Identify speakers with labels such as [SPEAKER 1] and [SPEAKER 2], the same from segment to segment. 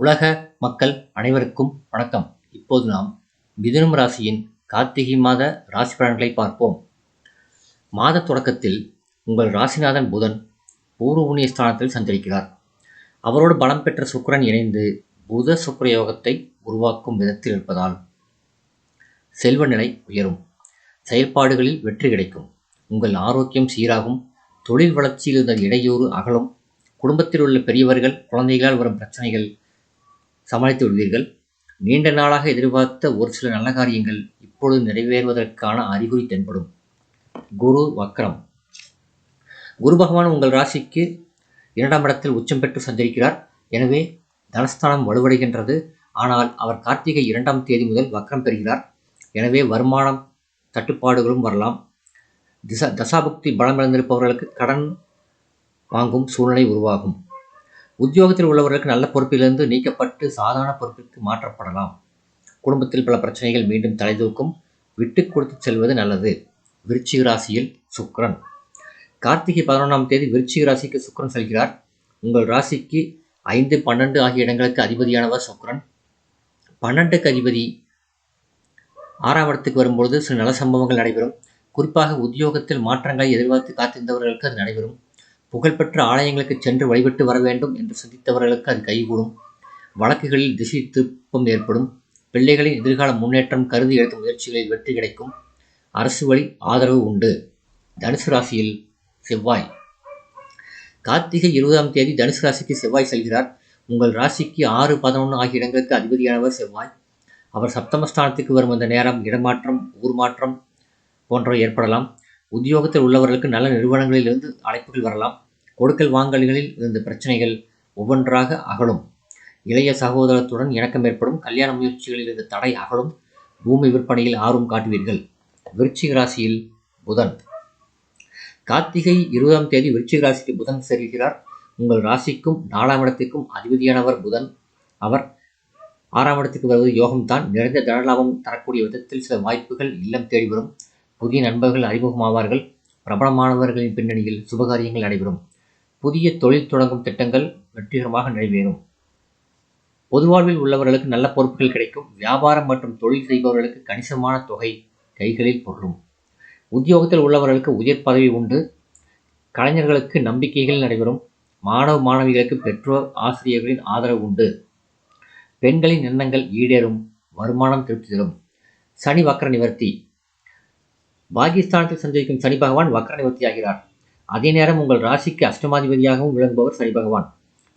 [SPEAKER 1] உலக மக்கள் அனைவருக்கும் வணக்கம். இப்போது நாம் மிதுனம் ராசியின் கார்த்திகை மாத ராசி பலன்களை பார்ப்போம். மாத தொடக்கத்தில் உங்கள் ராசிநாதன் புதன் பூர்வ புண்ணிய ஸ்தானத்தில் சஞ்சரிக்கிறார். அவரோடு பலம் பெற்ற சுக்கிரன் இணைந்து புத சுக்கிர யோகத்தை உருவாக்கும் விதத்தில் இருப்பதால் செல்வ நிலை உயரும், செயல்பாடுகளில் வெற்றி கிடைக்கும், உங்கள் ஆரோக்கியம் சீராகும், தொழில் வளர்ச்சியில் இருந்த இடையூறு அகலும், குடும்பத்தில் உள்ள பெரியவர்கள் குழந்தைகளால் வரும் பிரச்சனைகள் சமாளித்து விடுவீர்கள். நீண்ட நாளாக எதிர்பார்த்த ஒரு சில நல்ல காரியங்கள் இப்பொழுது நிறைவேறுவதற்கான அறிகுறி தென்படும். குரு வக்ரம். குரு பகவான் உங்கள் ராசிக்கு 2ஆம் இடத்தில் உச்சம் பெற்று சஞ்சரிக்கிறார். எனவே தனஸ்தானம் வலுவடைகின்றது. ஆனால் அவர் கார்த்திகை 2ஆம் தேதி முதல் வக்ரம் பெறுகிறார். எனவே வருமானம் தட்டுப்பாடுகளும் வரலாம். தசாபுக்தி பலம் இழந்திருப்பவர்களுக்கு கடன் வாங்கும் சூழ்நிலை உருவாகும். உத்தியோகத்தில் உள்ளவர்களுக்கு நல்ல பொறுப்பிலிருந்து நீக்கப்பட்டு சாதாரண பொறுப்பிற்கு மாற்றப்படலாம். குடும்பத்தில் பல பிரச்சனைகள் மீண்டும் தலைதூக்கும். விட்டு கொடுத்து செல்வது நல்லது. விருச்சிக ராசியில் சுக்கிரன். கார்த்திகை 11ஆம் தேதி விருச்சிக ராசிக்கு சுக்கிரன் செல்கிறார். உங்கள் ராசிக்கு 5, 12 ஆகிய இடங்களுக்கு அதிபதியானவர் சுக்கிரன். 12க்கு அதிபதி 6ஆம் இடத்துக்கு வரும்பொழுது சில நல சம்பவங்கள் நடைபெறும். குறிப்பாக உத்தியோகத்தில் மாற்றங்களை எதிர்பார்த்து காத்திருந்தவர்களுக்கு அது நடைபெறும். புகழ்பெற்ற ஆலயங்களுக்கு சென்று வழிபட்டு வர வேண்டும் என்று சிந்தித்தவர்களுக்கு அது கைகூடும். வழக்குகளில் திசை திருப்பம் ஏற்படும். பிள்ளைகளின் எதிர்கால முன்னேற்றம் கருதி எடுத்த முயற்சிகளில் வெற்றி கிடைக்கும். அரசு வழி ஆதரவு உண்டு. தனுசு ராசியில் செவ்வாய். கார்த்திகை 20ஆம் தேதி தனுசு ராசிக்கு செவ்வாய் செல்கிறார். உங்கள் ராசிக்கு 6, 11 ஆகிய இடங்களுக்கு அதிபதியானவர் செவ்வாய். அவர் சப்தமஸ்தானத்துக்கு வரும் அந்த நேரம் இடமாற்றம், ஊர் மாற்றம் போன்றவை ஏற்படலாம். உத்தியோகத்தில் உள்ளவர்களுக்கு நல்ல நிறுவனங்களிலிருந்து அழைப்புகள் வரலாம். கொடுக்கல் வாங்கல்களில் இருந்த பிரச்சனைகள் ஒவ்வொன்றாக அகலும். இளைய சகோதரத்துடன் இணக்கம் ஏற்படும். கல்யாண முயற்சிகளில் இருந்த தடை அகலும். பூமி விற்பனையில் ஆர்வம் காட்டுவீர்கள். விருச்சிக ராசியில் புதன். கார்த்திகை 20ஆம் தேதி விருச்சிக ராசிக்கு புதன் செல்கிறார். உங்கள் ராசிக்கும் 4ஆம் இடத்திற்கும் அதிபதியானவர் புதன். அவர் 6ஆம் இடத்துக்கு வருவது யோகம்தான். நிறைந்த தனலாபம் தரக்கூடிய விதத்தில் சில வாய்ப்புகள் இல்லம் தேடி வரும். புதிய நண்பர்கள் அறிமுகமாவார்கள். பிரபலமானவர்களின் பின்னணியில் சுபகாரியங்கள் நடைபெறும். புதிய தொழில் தொடங்கும் திட்டங்கள் வெற்றிகரமாக நிறைவேறும். பொது வாழ்வில் உள்ளவர்களுக்கு நல்ல பொறுப்புகள் கிடைக்கும். வியாபாரம் மற்றும் தொழில் செய்பவர்களுக்கு கணிசமான தொகை கைகளில் பொருளும். உத்தியோகத்தில் உள்ளவர்களுக்கு உயர் பதவி உண்டு. கலைஞர்களுக்கு நம்பிக்கைகள் நடைபெறும். மாணவ மாணவிகளுக்கு பெற்றோர் ஆசிரியர்களின் ஆதரவு உண்டு. பெண்களின் எண்ணங்கள் ஈடேறும். வருமானம் திருப்தி தரும். சனி வக்ர நிவர்த்தி. பாகிஸ்தானத்தில் சஞ்சரிக்கும் சனி பகவான் வக்ர நிவர்த்தியாகிறார். அதே நேரம் உங்கள் ராசிக்கு அஷ்டமாதிபதியாகவும் விளங்குபவர் சனி பகவான்.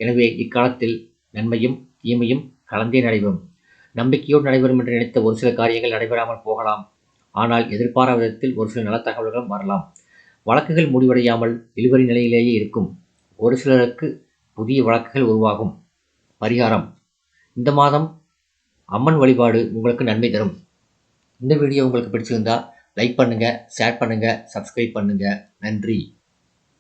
[SPEAKER 1] எனவே இக்காலத்தில் நன்மையும் தீமையும் கலந்தே நடைபெறும். நம்பிக்கையோடு நடைபெறும் என்று நினைத்த ஒரு சில காரியங்கள் நடைபெறாமல் போகலாம். ஆனால் எதிர்பாராத விதத்தில் ஒரு சில நல்ல தகவல்களும் வரலாம். வழக்குகள் முடிவடையாமல் இழுபறி நிலையிலேயே இருக்கும். ஒரு சிலருக்கு புதிய வழக்குகள் உருவாகும். பரிகாரம். இந்த மாதம் அம்மன் வழிபாடு உங்களுக்கு நன்மை தரும். இந்த வீடியோ உங்களுக்கு பிடிச்சிருந்தா லைக் பண்ணுங்கள், ஷேர் பண்ணுங்கள், சப்ஸ்கிரைப் பண்ணுங்கள். நன்றி.